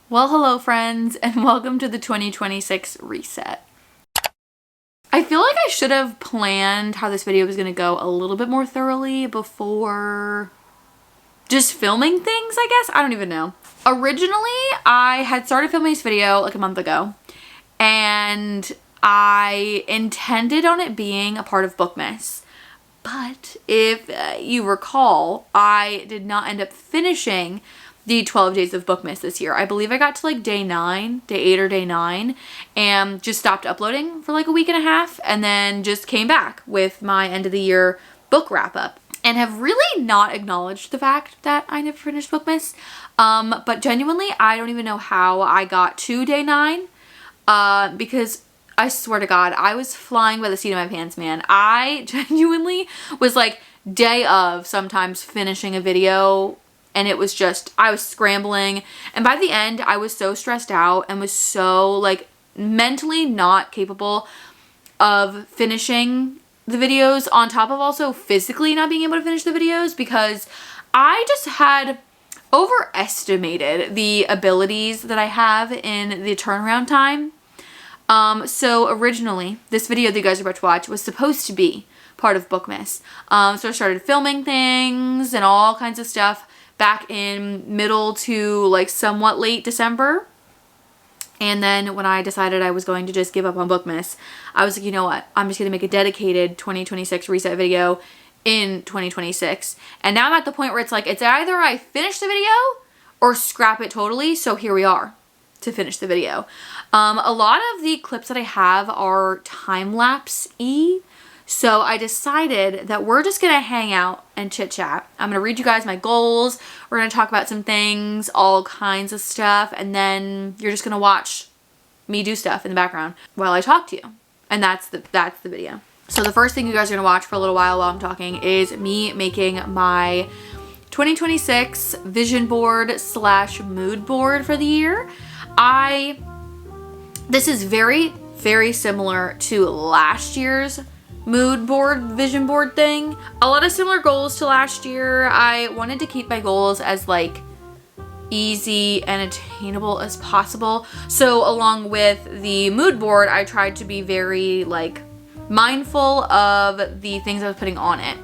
Well, hello friends, and welcome to the 2026 reset. I feel like I should have planned how this video was going to go a little bit more thoroughly before just filming things, I guess. I don't even know. Originally, I had started filming this video like a month ago, and I intended on it being a part of Bookmas. But if you recall, I did not end up finishing the 12 days of Bookmas this year. I believe I got to like day 8 or day 9, and just stopped uploading for like a week and a half, and then just came back with my end of the year book wrap up, and have really not acknowledged the fact that I never finished Bookmas. But genuinely, I don't even know how I got to day 9, because I swear to God, I was flying by the seat of my pants, man. I genuinely was like day of sometimes finishing a video, and it was just, I was scrambling. And by the end, I was so stressed out and was so like mentally not capable of finishing the videos, on top of also physically not being able to finish the videos, because I just had overestimated the abilities that I have in the turnaround time. So originally, this video that you guys are about to watch was supposed to be part of Bookmas. So I started filming things and all kinds of stuff back in middle to like somewhat late December. And then when I decided I was going to just give up on Bookmas, I was like, you know what? I'm just going to make a dedicated 2026 reset video in 2026. And now I'm at the point where it's like, it's either I finish the video or scrap it totally. So here we are to finish the video. A lot of the clips that I have are time-lapse-y. So I decided that we're just gonna hang out and chit chat. I'm gonna read you guys my goals. We're gonna talk about some things, all kinds of stuff, and then you're just gonna watch me do stuff in the background while I talk to you. And that's the video. So the first thing you guys are gonna watch for a little while I'm talking is me making my 2026 vision board / mood board for the year. This is very, very similar to last year's mood board, vision board thing. A lot of similar goals to last year. I wanted to keep my goals as like easy and attainable as possible. So along with the mood board, I tried to be very like mindful of the things I was putting on it.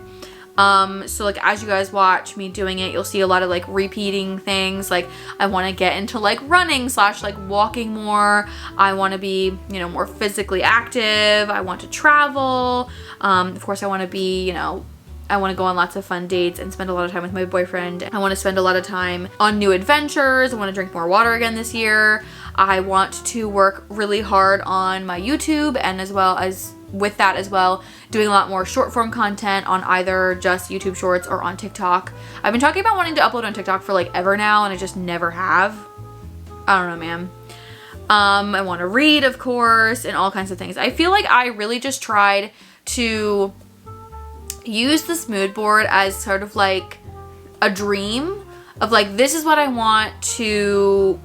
So like as you guys watch me doing it, you'll see a lot of like repeating things. Like I want to get into like running / like walking more. I want to be, you know, more physically active. I want to travel. Of course I want to be, you know, I want to go on lots of fun dates and spend a lot of time with my boyfriend. I want to spend a lot of time on new adventures. I want to drink more water again this year. I want to work really hard on my YouTube, and as well as with that as well, doing a lot more short form content on either just YouTube Shorts or on TikTok. I've been talking about wanting to upload on TikTok for like ever now, and I just never have. I don't know, man. I want to read, of course, and all kinds of things. I feel like I really just tried to use this mood board as sort of like a dream of like, this is what I want to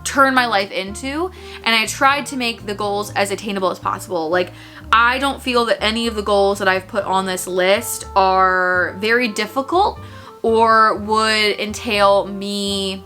turn my life into, and I tried to make the goals as attainable as possible. Like, I don't feel that any of the goals that I've put on this list are very difficult or would entail me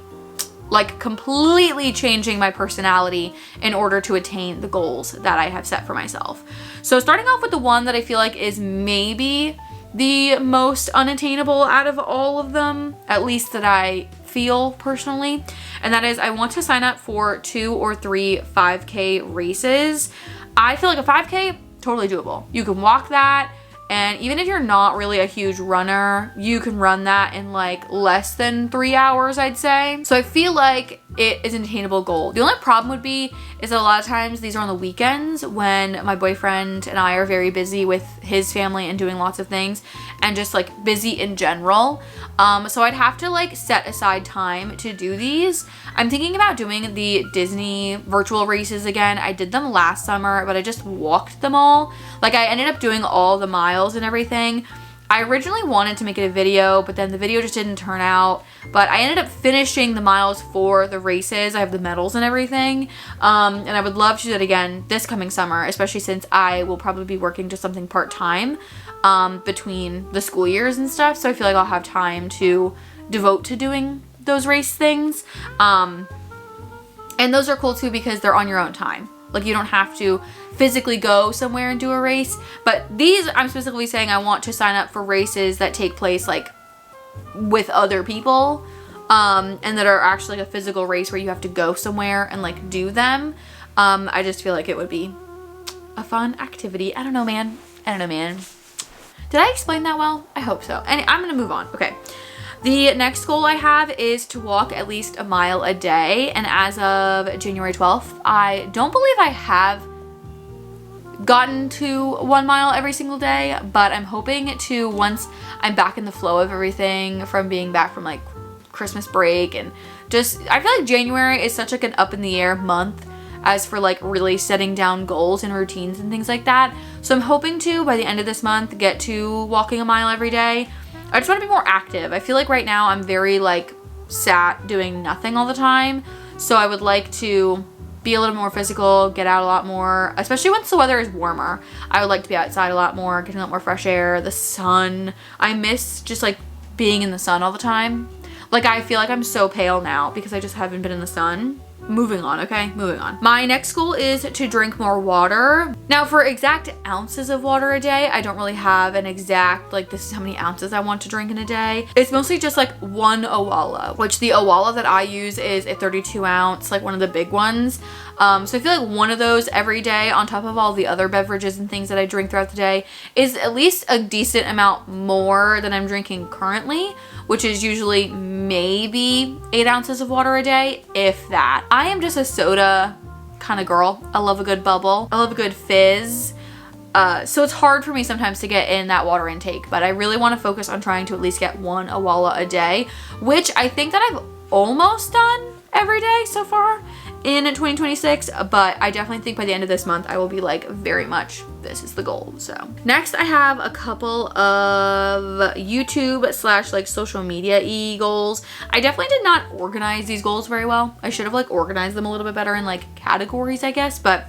like completely changing my personality in order to attain the goals that I have set for myself. So starting off with the one that I feel like is maybe the most unattainable out of all of them, at least that I feel personally, and that is I want to sign up for 2 or 3 5K races. I feel like a 5K, totally doable. You can walk that, and even if you're not really a huge runner, you can run that in like less than 3 hours, I'd say. So I feel like it is an attainable goal. The only problem would be is that a lot of times these are on the weekends when my boyfriend and I are very busy with his family and doing lots of things, and just like busy in general. So I'd have to like set aside time to do these. I'm thinking about doing the Disney virtual races again. I did them last summer, but I just walked them all. Like I ended up doing all the miles and everything. I originally wanted to make it a video, but then the video just didn't turn out. But I ended up finishing the miles for the races. I have the medals and everything. And I would love to do that again this coming summer, especially since I will probably be working just something part-time between the school years and stuff. So I feel like I'll have time to devote to doing those race things. And those are cool too because they're on your own time. Like you don't have to physically go somewhere and do a race. But these, I'm specifically saying I want to sign up for races that take place like with other people. And that are actually like a physical race where you have to go somewhere and like do them. I just feel like it would be a fun activity. I don't know, man. Did I explain that well? I hope so. And I'm gonna move on. Okay. The next goal I have is to walk at least a mile a day. And as of January 12th, I don't believe I have gotten to 1 mile every single day, but I'm hoping to, once I'm back in the flow of everything from being back from like Christmas break, and just, I feel like January is such like an up in the air month as for like really setting down goals and routines and things like that. So I'm hoping to, by the end of this month, get to walking a mile every day. I just want to be more active. I feel like right now I'm very like sat doing nothing all the time. So I would like to be a little more physical, get out a lot more, especially once the weather is warmer. I would like to be outside a lot more, getting a lot more fresh air, the sun. I miss just like being in the sun all the time. Like I feel like I'm so pale now because I just haven't been in the sun. Moving on, okay? Moving on. My next goal is to drink more water. Now for exact ounces of water a day, I don't really have an exact, like this is how many ounces I want to drink in a day. It's mostly just like 1 Owala, which the Owala that I use is a 32 ounce, like one of the big ones. So I feel like one of those every day on top of all the other beverages and things that I drink throughout the day is at least a decent amount more than I'm drinking currently, which is usually maybe 8 ounces of water a day, if that. I am just a soda kind of girl. I love a good bubble. I love a good fizz. So it's hard for me sometimes to get in that water intake, but I really want to focus on trying to at least get 1 Owala a day, which I think that I've almost done every day so far in 2026, but I definitely think by the end of this month I will be like very much this is the goal. So next I have a couple of YouTube / like social media goals. I definitely did not organize these goals very well. I should have like organized them a little bit better in like categories, I guess. But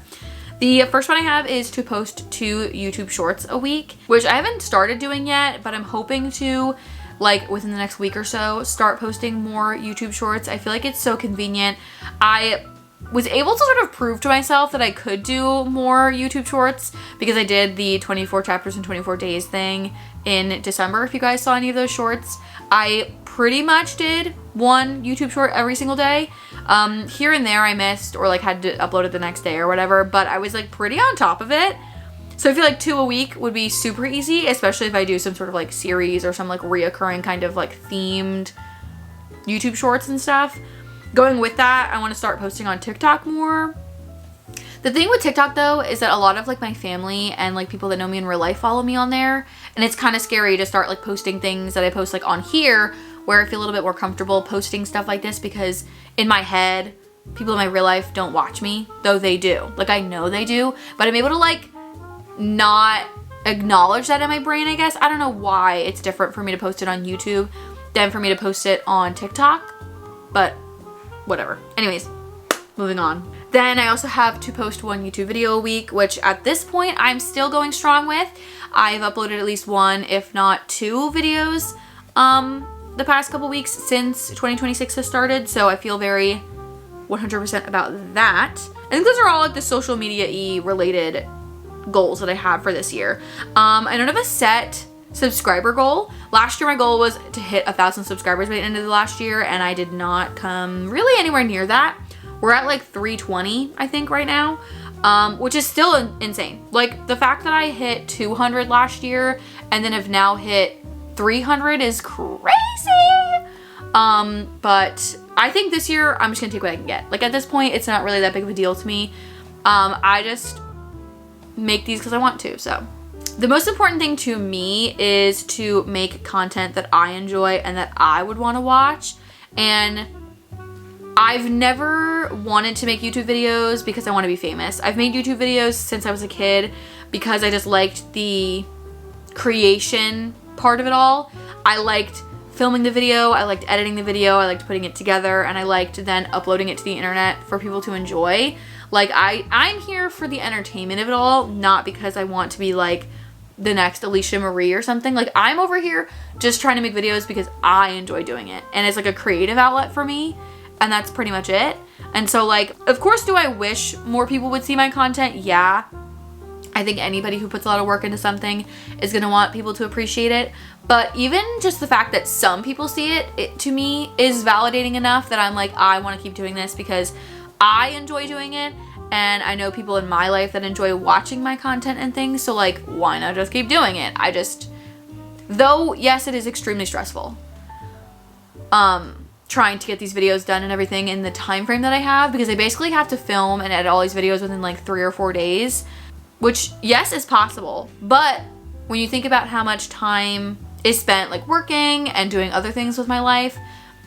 the first one I have is to post 2 YouTube shorts a week, which I haven't started doing yet, but I'm hoping to, like within the next week or so, start posting more YouTube shorts. I feel like it's so convenient. I was able to sort of prove to myself that I could do more YouTube shorts because I did the 24 chapters in 24 days thing in December. If you guys saw any of those shorts, I pretty much did 1 YouTube short every single day. Here and there I missed or like had to upload it the next day or whatever, but I was like pretty on top of it. So I feel like 2 a week would be super easy, especially if I do some sort of like series or some like reoccurring kind of like themed YouTube shorts and stuff. Going with that, I want to start posting on TikTok more. The thing with TikTok though is that a lot of like my family and like people that know me in real life follow me on there, and it's kind of scary to start like posting things that I post like on here where I feel a little bit more comfortable posting stuff like this, because in my head people in my real life don't watch me, though they do. Like I know they do, but I'm able to like not acknowledge that in my brain, I guess. I don't know why it's different for me to post it on YouTube than for me to post it on TikTok, but whatever. Anyways, moving on. Then I also have to post 1 YouTube video a week, which at this point I'm still going strong with. I've uploaded at least 1, if not 2 videos the past couple weeks since 2026 has started, so I feel very 100% about that. I think those are all like the social media related goals that I have for this year. I don't have a set subscriber goal. Last year my goal was to hit 1,000 subscribers by the end of the last year, and I did not come really anywhere near that. We're at like 320 I think right now, which is still insane. Like the fact that I hit 200 last year and then have now hit 300 is crazy. But I think this year I'm just gonna take what I can get. Like at this point it's not really that big of a deal to me. I just make these because I want to. So the most important thing to me is to make content that I enjoy and that I would want to watch. And I've never wanted to make YouTube videos because I want to be famous. I've made YouTube videos since I was a kid because I just liked the creation part of it all. I liked filming the video, I liked editing the video, I liked putting it together, and I liked then uploading it to the internet for people to enjoy. Like I'm here for the entertainment of it all, not because I want to be like the next Alicia Marie or something. Like I'm over here just trying to make videos because I enjoy doing it, and it's like a creative outlet for me, and that's pretty much it. And so like, of course, do I wish more people would see my content? Yeah. I think anybody who puts a lot of work into something is gonna want people to appreciate it. But even just the fact that some people see it to me is validating enough that I'm like, I wanna keep doing this because I enjoy doing it. And I know people in my life that enjoy watching my content and things. So like, why not just keep doing it? Though, yes, it is extremely stressful. Trying to get these videos done and everything in the time frame that I have, because I basically have to film and edit all these videos within like 3 or 4 days. Which, yes, is possible, but when you think about how much time is spent like working and doing other things with my life,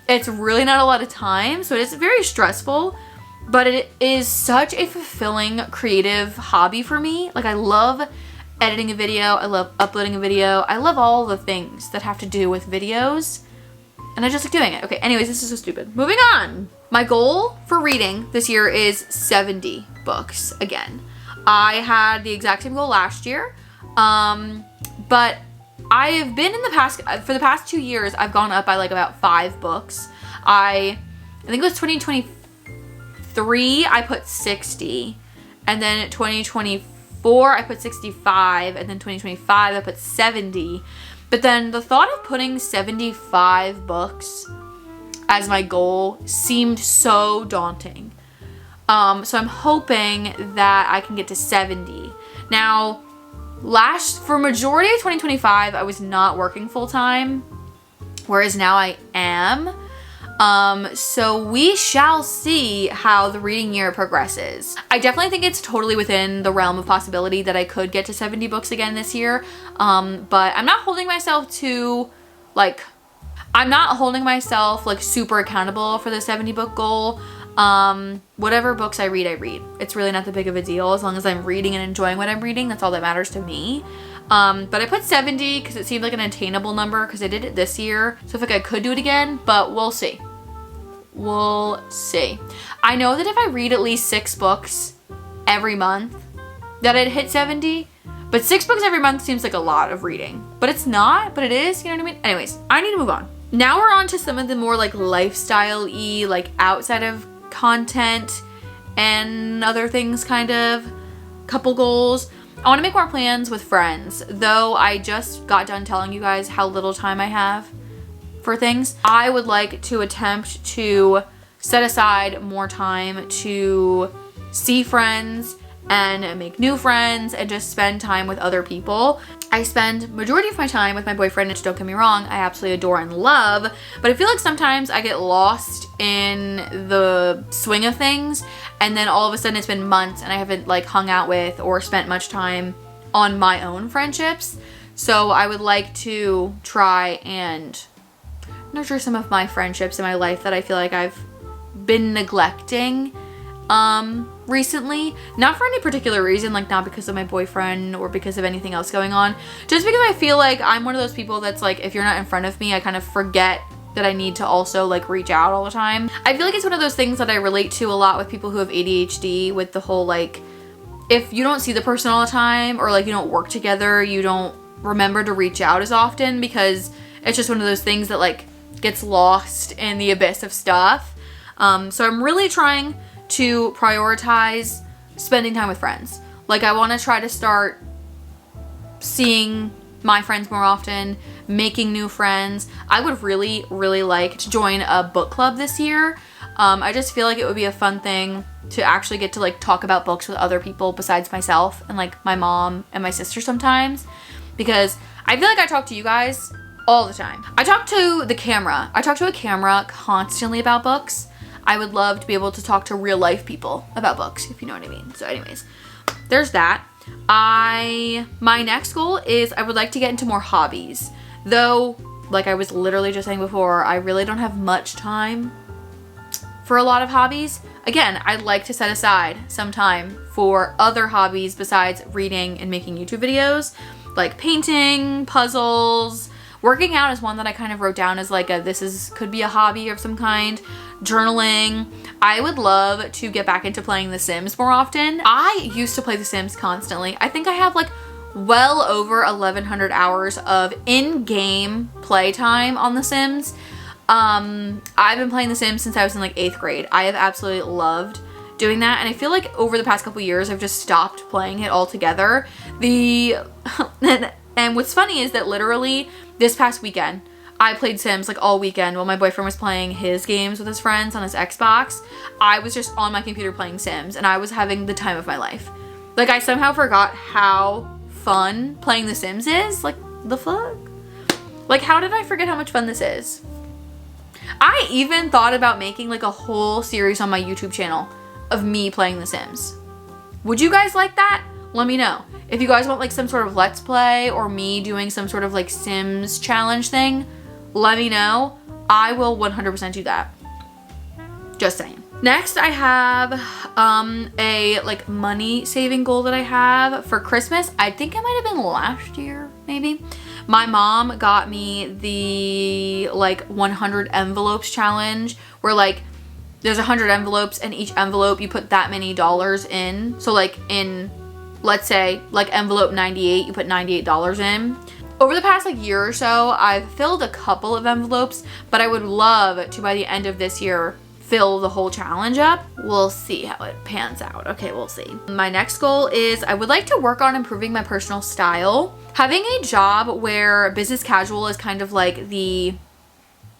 it's really not a lot of time. So it is very stressful, but it is such a fulfilling creative hobby for me. Like, I love editing a video. I love uploading a video. I love all the things that have to do with videos, and I just like doing it. Okay, anyways, this is so stupid. Moving on. My goal for reading this year is 70 books again. I had the exact same goal last year, but I have been for the past 2 years, I've gone up by like about 5 books. I think it was 2023, I put 60, and then 2024, I put 65, and then 2025, I put 70. But then the thought of putting 75 books as my goal seemed so daunting. So I'm hoping that I can get to 70. Now, for majority of 2025, I was not working full time, whereas now I am. So we shall see how the reading year progresses. I definitely think it's totally within the realm of possibility that I could get to 70 books again this year. But I'm not holding myself super accountable for the 70 book goal. Whatever books I read. It's really not that big of a deal as long as I'm reading and enjoying what I'm reading. That's all that matters to me. But I put 70 because it seemed like an attainable number because I did it this year. So I feel like I could do it again, but we'll see. We'll see. I know that if I read at least 6 books every month, that I'd hit 70. But 6 books every month seems like a lot of reading. But it's not, but it is, you know what I mean? Anyways, I need to move on. Now we're on to some of the more like lifestyle-y, like outside of content and other things, kind of couple goals. I want to make more plans with friends, though I just got done telling you guys how little time I have for things. I would like to attempt to set aside more time to see friends and make new friends and just spend time with other people. I spend majority of my time with my boyfriend, which, don't get me wrong, I absolutely adore and love, but I feel like sometimes I get lost in the swing of things, and then all of a sudden it's been months and I haven't like hung out with or spent much time on my own friendships. So I would like to try and nurture some of my friendships in my life that I feel like I've been neglecting recently. Not for any particular reason, like not because of my boyfriend or because of anything else going on, just because I feel like I'm one of those people that's like, if you're not in front of me, I kind of forget that I need to also like reach out all the time. I feel like it's one of those things that I relate to a lot with people who have ADHD, with the whole like, if you don't see the person all the time or like you don't work together, you don't remember to reach out as often because it's just one of those things that like gets lost in the abyss of stuff. So I'm really trying to prioritize spending time with friends. Like, I want to try to start seeing my friends more often, making new friends. I would really, really like to join a book club this year. I just feel like it would be a fun thing to actually get to like talk about books with other people besides myself and like my mom and my sister sometimes, because I feel like I talk to you guys all the time. I talk to the camera. I talk to a camera constantly about books. I would love to be able to talk to real life people about books, if you know what I mean. So anyways, there's that. My next goal is I would like to get into more hobbies. Though, like I was literally just saying before, I really don't have much time for a lot of hobbies. Again, I'd like to set aside some time for other hobbies besides reading and making YouTube videos, like painting, puzzles. Working out is one that I kind of wrote down as like could be a hobby of some kind. Journaling. I would love to get back into playing The Sims more often. I used to play The Sims constantly. I think I have like well over 1,100 hours of in-game playtime on The Sims. I've been playing The Sims since I was in like 8th grade. I have absolutely loved doing that, and I feel like over the past couple years I've just stopped playing it altogether. And what's funny is that literally this past weekend I played Sims like all weekend while my boyfriend was playing his games with his friends on his Xbox. I was just on my computer playing Sims, and I was having the time of my life. Like, I somehow forgot how fun playing The Sims is. Like, the fuck? Like, how did I forget how much fun this is? I even thought about making like a whole series on my YouTube channel of me playing The Sims. Would you guys like that? Let me know. If you guys want like some sort of let's play or me doing some sort of like Sims challenge thing, let me know. I will 100% do that. Just saying. Next, I have a like money saving goal that I have for Christmas. I think it might have been last year, maybe. My mom got me the like 100 envelopes challenge, where like there's 100 envelopes, and each envelope you put that many dollars in. So like in, let's say like envelope 98, you put $98 in. Over the past like year or so, I've filled a couple of envelopes, but I would love to by the end of this year fill the whole challenge up. We'll see how it pans out. Okay, we'll see. My next goal is I would like to work on improving my personal style. Having a job where business casual is kind of like the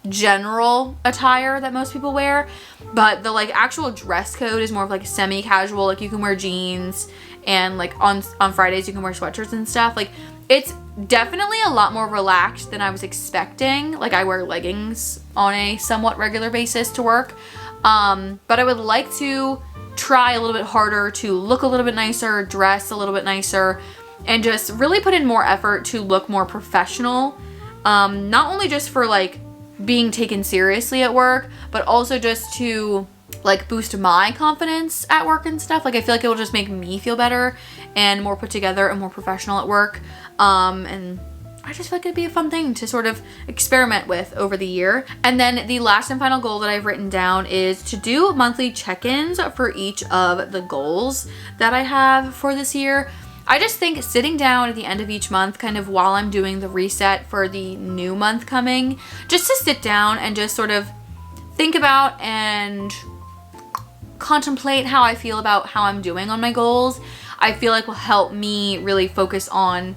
general attire that most people wear, but the like actual dress code is more of like semi-casual. Like you can wear jeans, and like on Fridays you can wear sweatshirts and stuff. Like it's definitely a lot more relaxed than I was expecting. Like I wear leggings on a somewhat regular basis to work. But I would like to try a little bit harder to look a little bit nicer, dress a little bit nicer, and just really put in more effort to look more professional. Not only just for like being taken seriously at work, but also just to like boost my confidence at work and stuff. Like I feel like it will just make me feel better and more put together and more professional at work. And I just feel like it'd be a fun thing to sort of experiment with over the year. And then the last and final goal that I've written down is to do monthly check-ins for each of the goals that I have for this year. I just think sitting down at the end of each month, kind of while I'm doing the reset for the new month coming, just to sit down and just sort of think about and contemplate how I feel about how I'm doing on my goals, I feel like will help me really focus on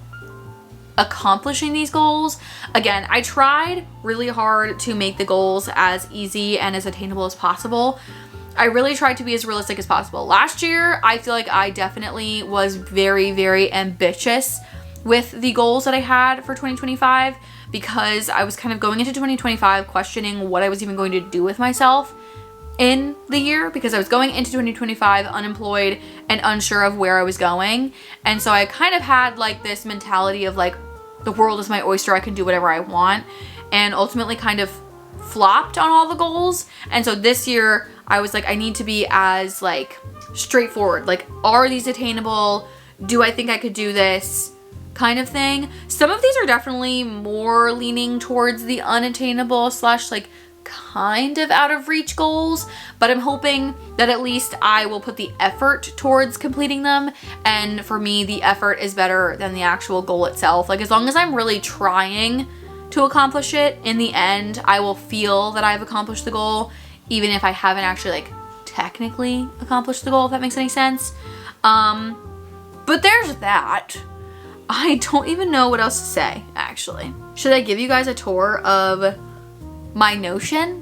accomplishing these goals. Again, I tried really hard to make the goals as easy and as attainable as possible. I really tried to be as realistic as possible. Last year, I feel like I definitely was very, very ambitious with the goals that I had for 2025, because I was kind of going into 2025 questioning what I was even going to do with myself in the year, because I was going into 2025 unemployed and unsure of where I was going. And so I kind of had like this mentality of like, the world is my oyster, I can do whatever I want, and ultimately kind of flopped on all the goals. And so this year I was like, I need to be as like straightforward, like, are these attainable? Do I think I could do this kind of thing? Some of these are definitely more leaning towards the unattainable slash like kind of out of reach goals, but I'm hoping that at least I will put the effort towards completing them. And for me, the effort is better than the actual goal itself. Like, as long as I'm really trying to accomplish it, in the end, I will feel that I've accomplished the goal, even if I haven't actually like technically accomplished the goal, if that makes any sense. But there's that. I don't even know what else to say, actually. Should I give you guys a tour of my Notion?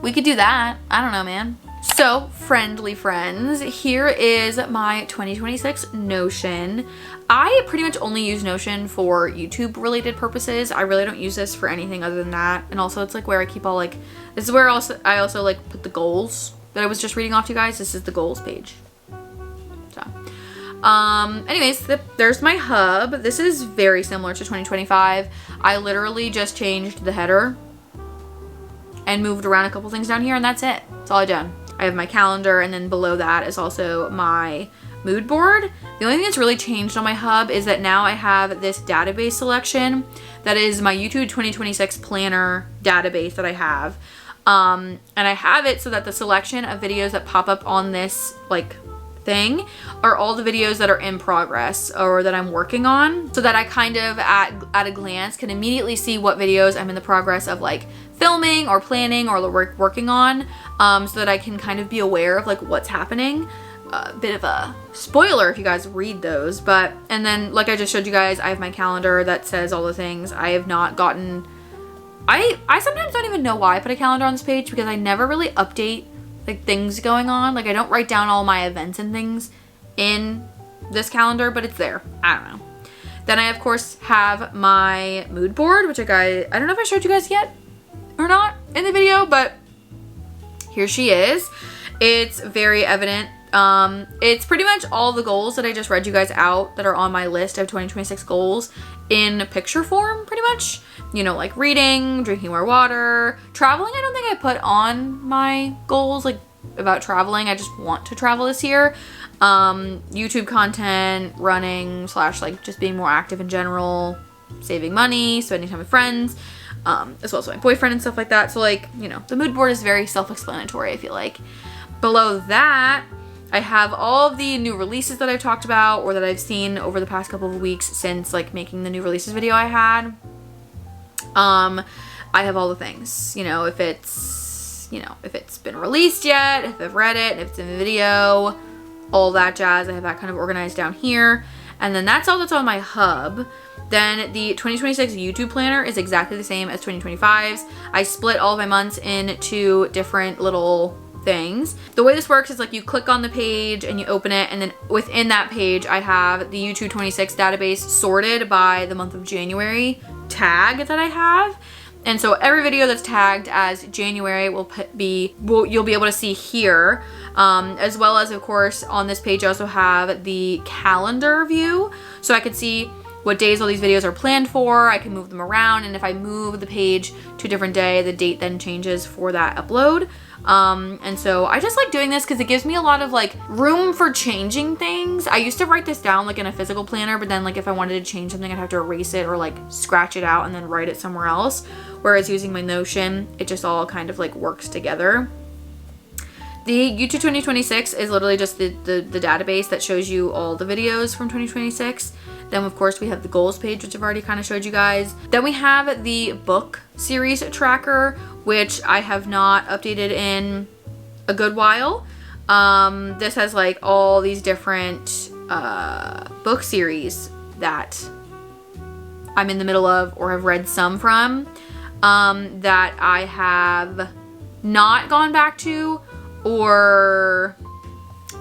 We could do that. I don't know, man. So, friendly friends, here is my 2026 Notion. I pretty much only use Notion for YouTube related purposes. I really don't use this for anything other than that. And also it's like where I keep all like, this is where I also like put the goals that I was just reading off to you guys. This is the goals page. So, anyways, there's my hub. This is very similar to 2025. I literally just changed the header and moved around a couple things down here, and that's it. That's all I've done. I have my calendar, and then below that is also my mood board. The only thing that's really changed on my hub is that now I have this database selection that is my YouTube 2026 planner database that I have. And I have it so that the selection of videos that pop up on this like thing are all the videos that are in progress or that I'm working on, so that I kind of at a glance can immediately see what videos I'm in the progress of like filming or planning or working on, so that I can kind of be aware of like what's happening. A bit of a spoiler if you guys read those, but, and then like I just showed you guys, I have my calendar that says all the things. I have not gotten, I sometimes don't even know why I put a calendar on this page, because I never really update like things going on. Like I don't write down all my events and things in this calendar, but it's there. I don't know. Then I of course have my mood board, which I don't know if I showed you guys yet or not in the video, but here she is. It's very evident. It's pretty much all the goals that I just read you guys out that are on my list of 2026 goals in picture form, pretty much. You know, like reading, drinking more water, traveling. I don't think I put on my goals like about traveling. I just want to travel this year. YouTube content, running / like just being more active in general, saving money, spending time with friends, as well as my boyfriend and stuff like that. So like, you know, the mood board is very self-explanatory, I feel like. Below that, I have all of the new releases that I've talked about or that I've seen over the past couple of weeks since like making the new releases video I had. I have all the things, you know, if it's been released yet, if I've read it, if it's in the video, all that jazz. I have that kind of organized down here. And then that's all that's on my hub. Then the 2026 YouTube planner is exactly the same as 2025's. I split all of my months into different little things. The way this works is like you click on the page and you open it, and then within that page I have the YouTube 26 database sorted by the month of January tag that I have. And so every video that's tagged as January you'll be able to see here, as well as of course on this page I also have the calendar view, so I could see what days all these videos are planned for. I can move them around, and if I move the page to a different day, the date then changes for that upload. And so I just like doing this because it gives me a lot of like room for changing things. I used to write this down like in a physical planner, but then like if I wanted to change something I'd have to erase it or like scratch it out and then write it somewhere else. Whereas using my Notion, it just all kind of like works together. The YouTube 2026 is literally just the database that shows you all the videos from 2026. Then of course we have the goals page, which I've already kind of showed you guys. Then we have the book series tracker, which I have not updated in a good while. This has like all these different book series that I'm in the middle of or have read some from, that I have not gone back to, or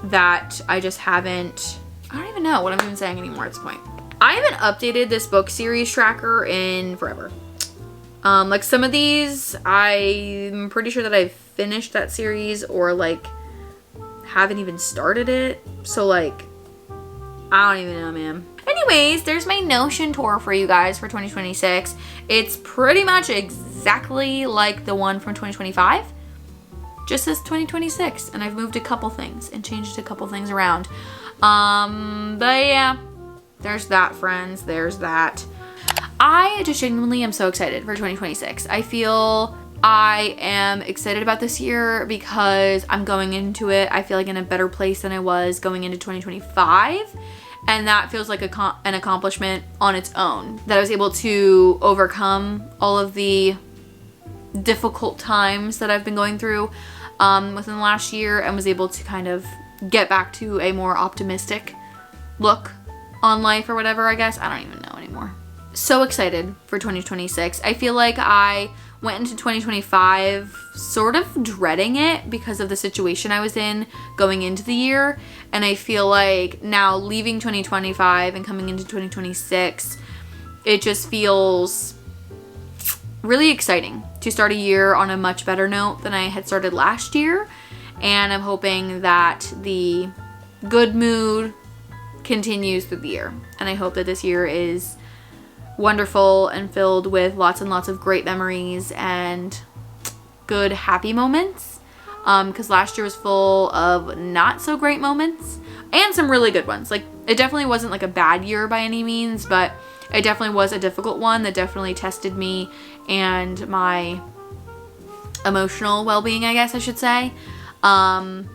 that I just haven't, I don't even know what I'm even saying anymore at this point. I haven't updated this book series tracker in forever. Like some of these, I'm pretty sure that I've finished that series or like haven't even started it. So like, I don't even know, man. Anyways, there's my Notion tour for you guys for 2026. It's pretty much exactly like the one from 2025. Just says 2026, and I've moved a couple things and changed a couple things around. But yeah, there's that, friends. There's that. I just genuinely am so excited for 2026. I feel I am excited about this year because I'm going into it, I feel like, in a better place than I was going into 2025. And that feels like an accomplishment on its own. That I was able to overcome all of the difficult times that I've been going through within the last year, and was able to kind of get back to a more optimistic look on life or whatever, I guess. I don't even know anymore. So excited for 2026. I feel like I went into 2025 sort of dreading it because of the situation I was in going into the year. And I feel like now leaving 2025 and coming into 2026, it just feels really exciting to start a year on a much better note than I had started last year. And I'm hoping that the good mood continues through the year. And I hope that this year is wonderful and filled with lots and lots of great memories and good happy moments, because last year was full of not so great moments and some really good ones. Like, it definitely wasn't like a bad year by any means, but it definitely was a difficult one that definitely tested me and my emotional well-being, I guess I should say. I'm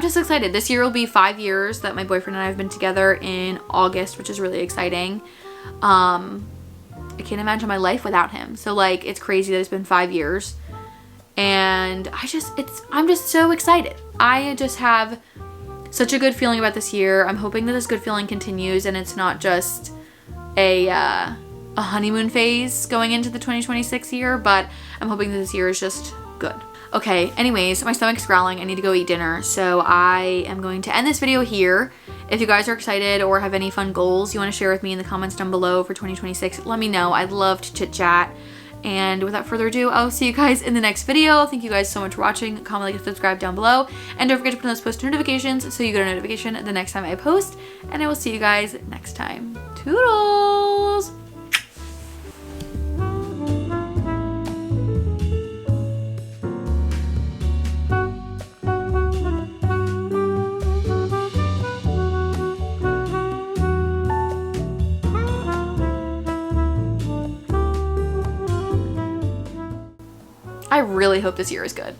just excited. This year will be 5 years that my boyfriend and I have been together in August, which is really exciting. I can't imagine my life without him. So like, it's crazy that it's been 5 years. And I'm just so excited. I just have such a good feeling about this year. I'm hoping that this good feeling continues and it's not just a honeymoon phase going into the 2026 year, but I'm hoping that this year is just good. Okay, anyways, my stomach's growling. I need to go eat dinner. So I am going to end this video here. If you guys are excited or have any fun goals you want to share with me in the comments down below for 2026, let me know. I'd love to chit chat. And without further ado, I'll see you guys in the next video. Thank you guys so much for watching. Comment, like, and subscribe down below. And don't forget to put on those post notifications so you get a notification the next time I post. And I will see you guys next time. Toodles! I really hope this year is good.